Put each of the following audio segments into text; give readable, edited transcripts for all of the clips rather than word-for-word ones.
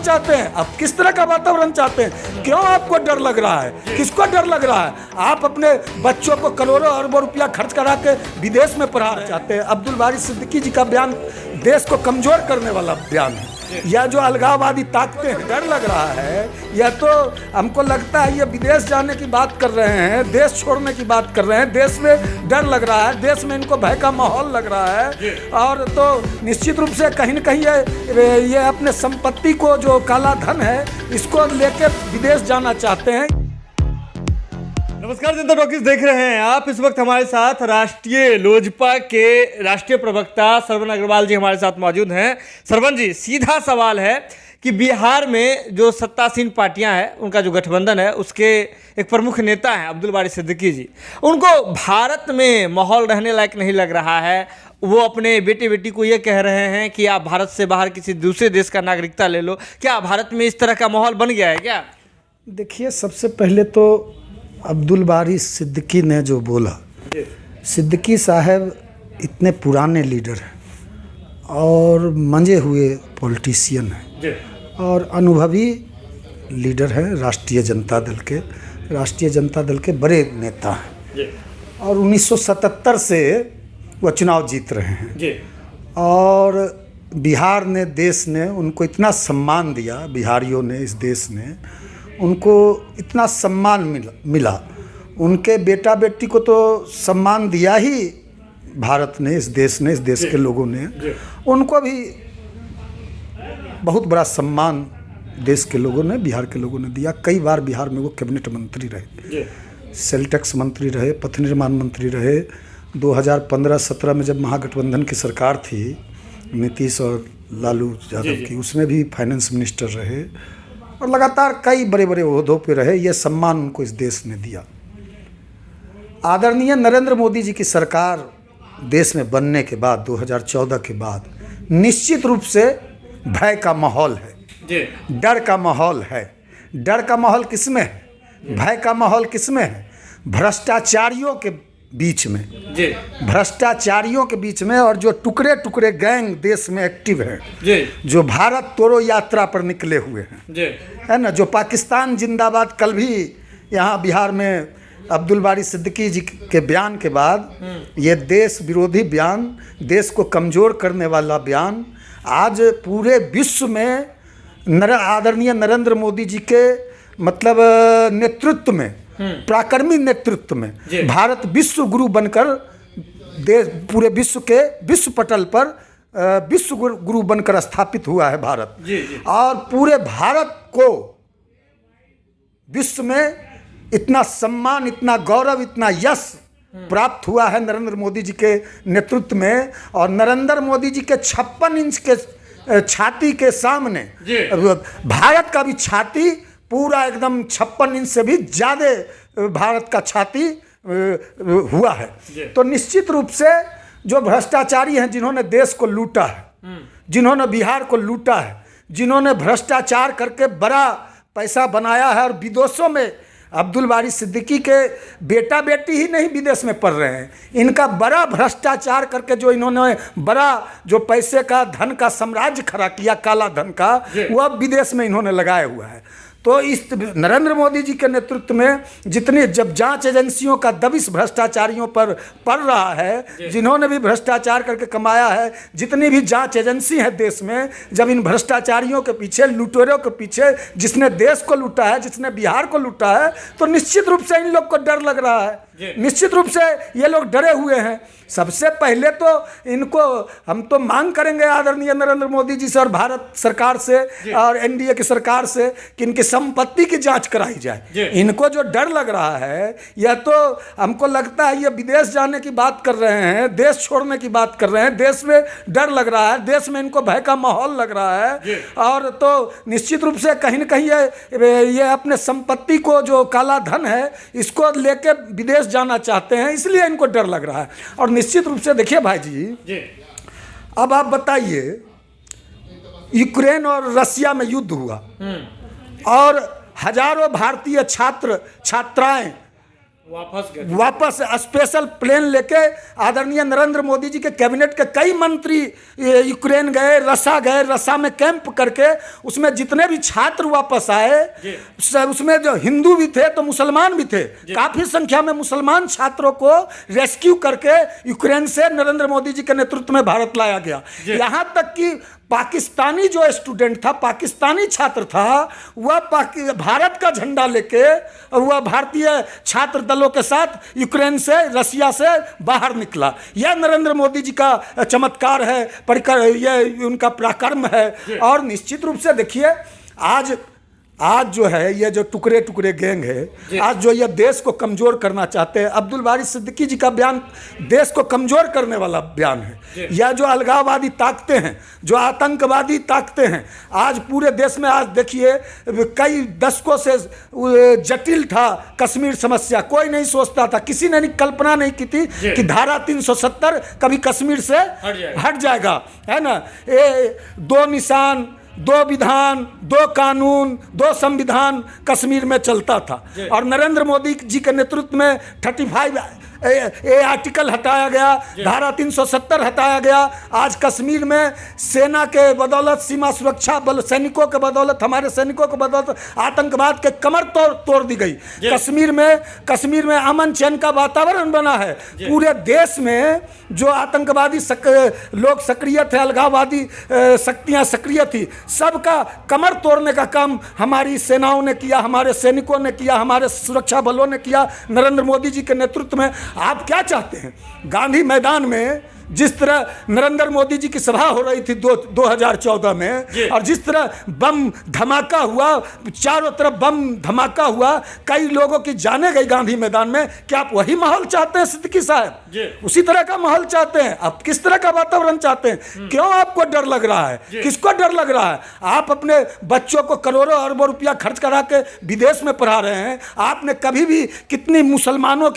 चाहते हैं? आप किस तरह का वातावरण चाहते हैं? क्यों आपको डर लग रहा है? किसको डर लग रहा है? आप अपने बच्चों को करोड़ों अरबों रुपया खर्च करा के विदेश में पढ़ाना चाहते हैं। अब्दुल बारी सिद्दीकी जी का बयान देश को कमजोर करने वाला बयान है। यह जो अलगाववादी ताकतें हैं, डर लग रहा है, यह तो हमको लगता है ये विदेश जाने की बात कर रहे हैं, देश छोड़ने की बात कर रहे हैं। देश में डर लग रहा है, देश में इनको भय का माहौल लग रहा है। और तो निश्चित रूप से कहीं न कहीं ये अपने संपत्ति को, जो काला धन है, इसको लेके विदेश जाना चाहते हैं। नमस्कार, जनता टॉकीज देख रहे हैं आप। इस वक्त हमारे साथ राष्ट्रीय लोजपा के राष्ट्रीय प्रवक्ता सरवन अग्रवाल जी हमारे साथ मौजूद हैं। सरवन जी, सीधा सवाल है कि बिहार में जो सत्तासीन पार्टियां हैं, उनका जो गठबंधन है, उसके एक प्रमुख नेता हैं अब्दुल बारी सिद्दीकी जी। उनको भारत में माहौल रहने लायक नहीं लग रहा है। वो अपने बेटे बेटी को ये कह रहे हैं कि आप भारत से बाहर किसी दूसरे देश का नागरिकता ले लो। क्या भारत में इस तरह का माहौल बन गया है क्या? देखिए, सबसे पहले तो अब्दुल बारी सिद्दीकी ने जो बोला, सिद्दीकी साहब इतने पुराने लीडर हैं और मंजे हुए पॉलिटिशियन हैं और अनुभवी लीडर हैं। राष्ट्रीय जनता दल के बड़े नेता हैं और 1977 से वह चुनाव जीत रहे हैं। और बिहार ने, देश ने उनको इतना सम्मान दिया, बिहारियों ने, इस देश ने उनको इतना सम्मान मिला। उनके बेटा बेटी को तो सम्मान दिया ही भारत ने, इस देश के लोगों ने। उनको भी बहुत बड़ा सम्मान देश के लोगों ने, बिहार के लोगों ने दिया। कई बार बिहार में वो कैबिनेट मंत्री रहे, सेल टैक्स मंत्री रहे, पथ निर्माण मंत्री रहे। 2015-17 में जब महागठबंधन की सरकार थी, नीतीश और लालू यादव की, उसमें भी फाइनेंस मिनिस्टर रहे और लगातार कई बड़े बड़े ओहदों पे रहे। ये सम्मान उनको इस देश ने दिया। आदरणीय नरेंद्र मोदी जी की सरकार देश में बनने के बाद, 2014 के बाद, निश्चित रूप से भय का माहौल है, डर का माहौल है। डर का माहौल किसमें है? भय का माहौल किसमें है? भ्रष्टाचारियों के बीच में, भ्रष्टाचारियों के बीच में। और जो टुकड़े टुकड़े गैंग देश में एक्टिव हैं, जो भारत तोड़ो यात्रा पर निकले हुए हैं, है ना, जो पाकिस्तान जिंदाबाद, कल भी यहाँ बिहार में अब्दुल बारी सिद्दीकी जी के बयान के बाद ये देश विरोधी बयान, देश को कमज़ोर करने वाला बयान आज पूरे विश्व में आदरणीय नरेंद्र मोदी जी के मतलब नेतृत्व में, पराक्रमी नेतृत्व में भारत विश्व गुरु बनकर देश, पूरे विश्व पटल पर विश्व गुरु बनकर स्थापित हुआ है भारत। और पूरे भारत को विश्व में इतना सम्मान, इतना गौरव, इतना यश प्राप्त हुआ है नरेंद्र मोदी जी के नेतृत्व में। और नरेंद्र मोदी जी के 56 इंच के छाती के सामने भारत का भी छाती पूरा एकदम 56 इंच से भी ज़्यादा भारत का छाती हुआ है। तो निश्चित रूप से जो भ्रष्टाचारी हैं, जिन्होंने देश को लूटा है, जिन्होंने बिहार को लूटा है, जिन्होंने भ्रष्टाचार करके बड़ा पैसा बनाया है, और विदेशों में अब्दुल बारी सिद्दीकी के बेटा बेटी ही नहीं विदेश में पढ़ रहे हैं, इनका बड़ा भ्रष्टाचार करके जो इन्होंने बड़ा जो पैसे का, धन का साम्राज्य खड़ा किया, काला धन का, वह विदेश में इन्होंने लगाया हुआ है। तो इस नरेंद्र मोदी जी के नेतृत्व में जितनी, जब जांच एजेंसियों का दबिश भ्रष्टाचारियों पर पड़ रहा है, जिन्होंने भी भ्रष्टाचार करके कमाया है, जितनी भी जांच एजेंसी है देश में, जब इन भ्रष्टाचारियों के पीछे, लुटेरों के पीछे, जिसने देश को लूटा है, जिसने बिहार को लूटा है, तो निश्चित रूप से इन लोग को डर लग रहा है। निश्चित रूप से ये लोग डरे हुए हैं। सबसे पहले तो इनको हम तो मांग करेंगे आदरणीय नरेंद्र मोदी जी से और भारत सरकार से और एनडीए की सरकार से कि इनकी संपत्ति की जांच कराई जाए। इनको जो डर लग रहा है, यह तो हमको लगता है ये विदेश जाने की बात कर रहे हैं, देश छोड़ने की बात कर रहे हैं। देश में डर लग रहा है, देश में इनको भय का माहौल लग रहा है। और तो निश्चित रूप से कहीं न कहीं ये अपने संपत्ति को, जो काला धन है, इसको लेके विदेश जाना चाहते हैं, इसलिए इनको डर लग रहा है। और निश्चित रूप से देखिए भाई जी, अब आप बताइए, यूक्रेन और रशिया में युद्ध हुआ और हजारों भारतीय छात्र छात्राएं वापस स्पेशल प्लेन लेके आदरणीय नरेंद्र मोदी जी के कैबिनेट के कई मंत्री यूक्रेन गए, रसा में कैंप करके उसमें जितने भी छात्र वापस आए, उसमें जो हिंदू भी थे तो मुसलमान भी थे, काफी संख्या में मुसलमान छात्रों को रेस्क्यू करके यूक्रेन से नरेंद्र मोदी जी के नेतृत्व में भारत लाया गया। यहाँ तक कि पाकिस्तानी जो स्टूडेंट था, पाकिस्तानी छात्र था, वह भारत का झंडा लेके वह भारतीय छात्र दलों के साथ यूक्रेन से, रसिया से बाहर निकला। यह नरेंद्र मोदी जी का चमत्कार है, यह उनका पराक्रम है। और निश्चित रूप से देखिए आज जो है ये जो टुकड़े टुकड़े गैंग है, आज जो ये देश को कमज़ोर करना चाहते हैं, अब्दुल बारी सिद्दीकी जी का बयान देश को कमज़ोर करने वाला बयान है। यह जो अलगाववादी ताकतें हैं, जो आतंकवादी ताकतें हैं, आज पूरे देश में, आज देखिए कई दशकों से जटिल था कश्मीर समस्या, कोई नहीं सोचता था, किसी ने कल्पना नहीं की थी कि धारा 370 कभी कश्मीर से हट जाएगा, है ना। दो निशान, दो विधान, दो कानून, दो संविधान कश्मीर में चलता था। और नरेंद्र मोदी जी के नेतृत्व में 35 आर्टिकल हटाया गया, धारा 370 हटाया गया। आज कश्मीर में सेना के बदौलत, सीमा सुरक्षा बल सैनिकों के बदौलत, हमारे सैनिकों के बदौलत आतंकवाद के कमर तोड़ दी गई। कश्मीर में अमन चैन का वातावरण बना है। पूरे देश में जो आतंकवादी लोग सक्रिय थे, अलगाववादी शक्तियां सक्रिय थी, सबका कमर तोड़ने का काम हमारी सेनाओं ने किया, हमारे सैनिकों ने किया, हमारे सुरक्षा बलों ने किया, नरेंद्र मोदी जी के नेतृत्व में। आप क्या चाहते हैं? गांधी मैदान में जिस तरह नरेंद्र मोदी जी की सभा हो रही थी 2014 में, और जिस तरह बम धमाका हुआ, चारों तरफ बम धमाका हुआ, कई लोगों की जाने गई गांधी मैदान में, क्या आप वही माहौल चाहते हैं सिद्दीकी साहब? उसी तरह का माहौल चाहते हैं? आप किस तरह का वातावरण चाहते हैं? क्यों आपको डर लग रहा है? किसको डर लग रहा है? आप अपने बच्चों को करोड़ों अरबों रुपया खर्च करा के विदेश में पढ़ा रहे हैं। आपने कभी भी कितनी मुसलमानों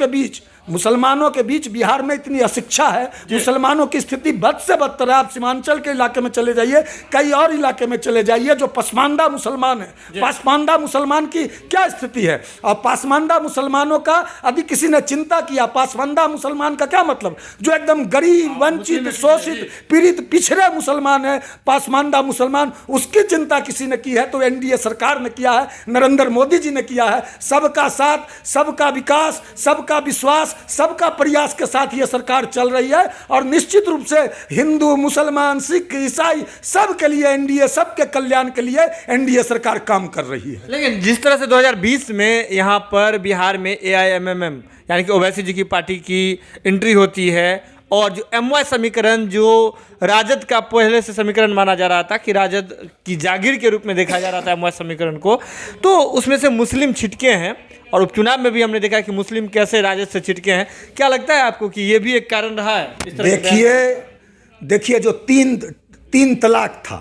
के बीच बिहार में इतनी अशिक्षा है, मुसलमानों की स्थिति बद से बदतर है। आप सीमांचल के इलाके में चले जाइए, कई और इलाके में चले जाइए, जो पसमानदा मुसलमान है, पासमानदा मुसलमान की क्या स्थिति है? और पासमानदा मुसलमानों का यदि किसी ने चिंता किया, पासमानदा मुसलमान का क्या मतलब? जो एकदम गरीब, वंचित, शोषित, पीड़ित, पिछड़े मुसलमान है, पासमानदा मुसलमान, उसकी चिंता किसी ने की है तो एनडीए सरकार ने किया है, नरेंद्र मोदी जी ने किया है। सबका साथ, सबका विकास, सबका विश्वास, सबका प्रयास के साथ ये सरकार चल रही है। और निश्चित रूप से हिंदू, मुसलमान, सिख, ईसाई, सब के लिए एनडीए, सबके कल्याण के लिए एनडीए सरकार काम कर रही है। लेकिन जिस तरह से 2020 में यहाँ पर बिहार में AIMMM यानी कि ओवैसी जी की पार्टी की एंट्री होती है, और जो MY समीकरण, जो राजद का पहले से समीकरण माना जा रहा था कि राजद की जागीर के रूप में देखा जा रहा था MY समीकरण को, तो उसमें से मुस्लिम छिटके हैं। और उपचुनाव में भी हमने देखा कि मुस्लिम कैसे राजद से छिटके हैं। क्या लगता है आपको कि ये भी एक कारण रहा है इस तरह? देखिए जो तीन तलाक था,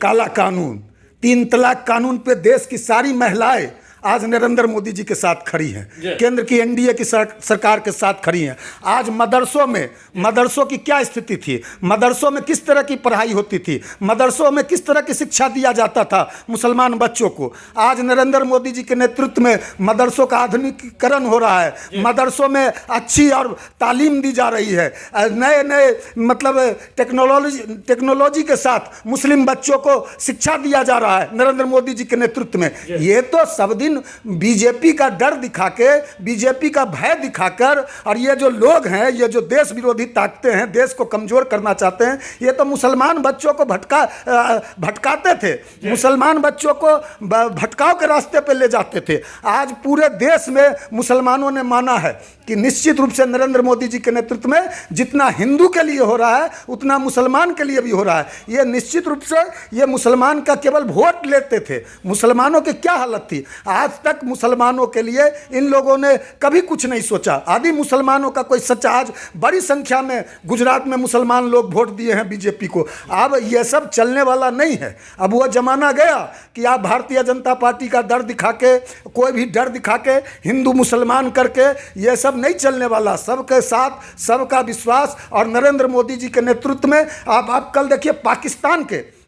काला कानून, 3 तलाक कानून पे देश की सारी महिलाएं आज नरेंद्र मोदी जी के साथ खड़ी हैं, केंद्र की एनडीए की सरकार के साथ खड़ी हैं। आज मदरसों की क्या स्थिति थी? मदरसों में किस तरह की पढ़ाई होती थी? मदरसों में किस तरह की शिक्षा दिया जाता था मुसलमान बच्चों को? आज नरेंद्र मोदी जी के नेतृत्व में मदरसों का आधुनिकीकरण हो रहा है, मदरसों में अच्छी और तालीम दी जा रही है, नए मतलब टेक्नोलॉजी के साथ मुस्लिम बच्चों को शिक्षा दिया जा रहा है नरेंद्र मोदी जी के नेतृत्व में। ये तो सब दिन बीजेपी का डर दिखा के, बीजेपी का भय दिखाकर, और ये जो लोग हैं, ये जो देश विरोधी ताकतें हैं, देश को कमजोर करना चाहते हैं, ये तो मुसलमान बच्चों को भटकाते थे, मुसलमान बच्चों को भटकाव के रास्ते पे ले जाते थे। आज पूरे देश में मुसलमानों ने माना है कि निश्चित रूप से नरेंद्र मोदी जी के नेतृत्व में जितना हिंदू के लिए हो रहा है उतना मुसलमान के लिए भी हो रहा है। ये निश्चित रूप से ये मुसलमान का केवल वोट लेते थे, मुसलमानों की क्या हालत थी? आज तक मुसलमानों के लिए इन लोगों ने कभी कुछ नहीं सोचा। आदि मुसलमानों का कोई सच्चा, आज बड़ी संख्या में गुजरात में मुसलमान लोग वोट दिए हैं बीजेपी को। अब ये सब चलने वाला नहीं है। अब वो जमाना गया कि आप भारतीय जनता पार्टी का डर दिखा के, कोई भी डर दिखा के हिंदू मुसलमान करके, ये सब नहीं चलने वाला। सबके साथ सबका विश्वास, और नरेंद्र मोदी जी के नेतृत्व में आप कल देखिए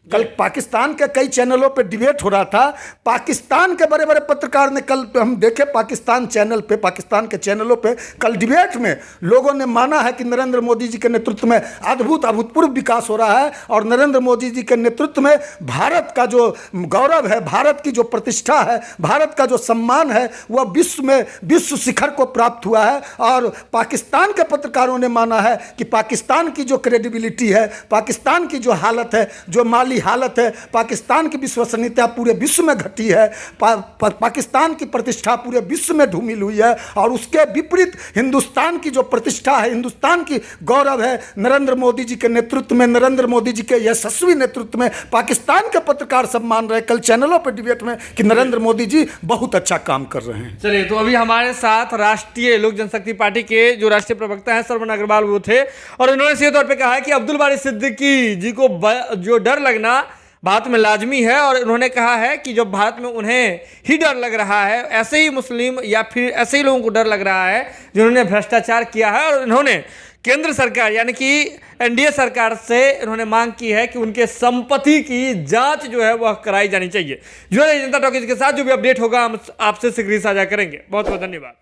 कल पाकिस्तान के कई चैनलों पे डिबेट हो रहा था। पाकिस्तान के बड़े बड़े पत्रकार ने, कल हम देखे पाकिस्तान चैनल पे, पाकिस्तान के चैनलों पे कल डिबेट में लोगों ने माना है कि नरेंद्र मोदी जी के नेतृत्व में अभूतपूर्व विकास हो रहा है और नरेंद्र मोदी जी के नेतृत्व में भारत का जो गौरव है, भारत की जो प्रतिष्ठा है, भारत का जो सम्मान है, वह विश्व शिखर को प्राप्त हुआ है। और पाकिस्तान के पत्रकारों ने माना है कि पाकिस्तान की जो क्रेडिबिलिटी है, पाकिस्तान की जो हालत है, जो माली हालत है, पाकिस्तान की विश्वसनीयता पूरे विश्व में घटी है, पाकिस्तान की प्रतिष्ठा पूरे विश्व में धूमिल हुई है। और उसके विपरीत हिंदुस्तान की जो प्रतिष्ठा है, हिंदुस्तान की गौरव है, नरेंद्र मोदी जी के नेतृत्व में, नरेंद्र मोदी जी के यशस्वी नेतृत्व में पाकिस्तान के पत्रकार सब मान रहे कल चैनलों पर डिबेट में कि नरेंद्र मोदी जी बहुत अच्छा काम कर रहे हैं। चलिए, तो अभी हमारे साथ राष्ट्रीय लोक जनशक्ति पार्टी के जो राष्ट्रीय प्रवक्ता हैं सरवन अग्रवाल वो थे, और उन्होंने सीधे तौर पे कहा है कि अब्दुल बारी सिद्दीकी जी को जो डर लगना भारत में लाजमी है। और उन्होंने कहा है कि जो भारत में उन्हें ही डर लग रहा है, ऐसे ही मुस्लिम या फिर ऐसे ही लोगों को डर लग रहा है जिन्होंने भ्रष्टाचार किया है। और इन्होंने केंद्र सरकार यानी कि एनडीए सरकार से इन्होंने मांग की है कि उनके संपत्ति की जांच जो है वह कराई जानी चाहिए। जो जनता टॉकीज के साथ जो भी अपडेट होगा हम आपसे शीघ्र ही साझा करेंगे। बहुत बहुत धन्यवाद।